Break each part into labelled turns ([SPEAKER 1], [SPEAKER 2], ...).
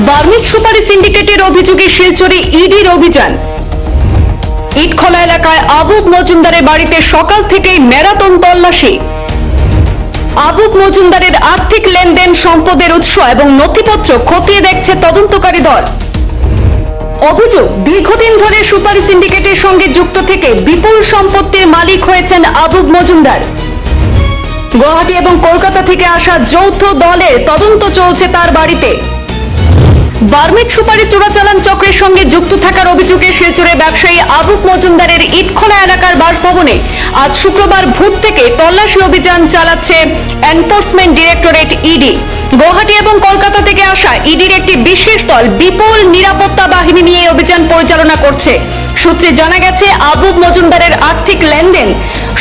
[SPEAKER 1] Burmese সুপারি সিন্ডিকেটের অভিযোগে শিলচরে ইডির অভিযান। ইটখোলা এলাকায় আবুক মজুমদারের বাড়িতে সকাল থেকেই ম্যারাথন তল্লাশি। আবুক মজুমদারের আর্থিক লেনদেন, সম্পদের উৎস এবং নথিপত্র খতিয়ে দেখছে তদন্তকারী দল। অভিযোগ, দীর্ঘদিন ধরে সুপারি সিন্ডিকেটের সঙ্গে যুক্ত থেকে বিপুল সম্পত্তির মালিক হয়েছেন আবুক মজুমদার। গুয়াহাটি এবং কলকাতা থেকে আসা যৌথ দলের তদন্ত চলছে তার বাড়িতে। বার্মিজ সুপারি চোরাচালান চক্রের সঙ্গে যুক্ত থাকার অভিযোগে শিলচরে ব্যবসায়ী আবুক মজুমদারের ইটখোলা এলাকার বাসভবনে আজ শুক্রবার ভোর থেকে তল্লাশি অভিযান চালাচ্ছে এনফোর্সমেন্ট ডিরেক্টরেট ইডি। গুয়াহাটি এবং কলকাতা থেকে আসা ইডির একটি বিশেষ দল বিপুল নিরাপত্তা বাহিনী নিয়ে অভিযান পরিচালনা করছে। সূত্রে জানা গেছে, আবুক মজুমদারের আর্থিক লেনদেন,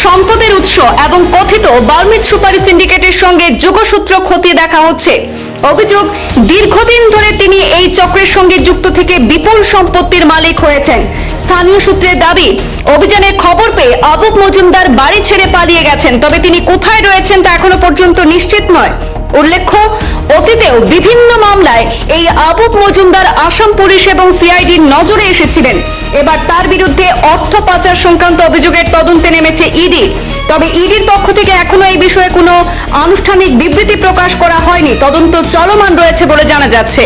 [SPEAKER 1] সম্পদের উৎস এবং কথিত বার্মিজ সুপারি সিন্ডিকেটের সঙ্গে যোগসূত্র খতিয়ে দেখা হচ্ছে। অভিযোগ, দীর্ঘদিন ধরে তিনি এই চক্রের সঙ্গে যুক্ত থেকে বিপুল সম্পত্তির মালিক হয়েছেন। স্থানীয় সূত্রের দাবি, অভিযানের খবর পেয়ে আবুক মজুমদার বাড়ি ছেড়ে পালিয়ে গেছেন, তবে তিনি কোথায় রয়েছেন তা এখনো পর্যন্ত নিশ্চিত নয়। উল্লেখ্য, অতীতেও বিভিন্ন মামলায় এই আবুক মজুমদার আসাম পুলিশ এবং সিআইডির নজরে এসেছিলেন। এবার তার বিরুদ্ধে অর্থ পাচার সংক্রান্ত অভিযোগের তদন্তে নেমেছে ইডি। তবে ইডির পক্ষ থেকে এখনো এই বিষয়ে কোনো আনুষ্ঠানিক বিবৃতি প্রকাশ করা হয়নি। তদন্ত চলমান রয়েছে বলে জানা যাচ্ছে।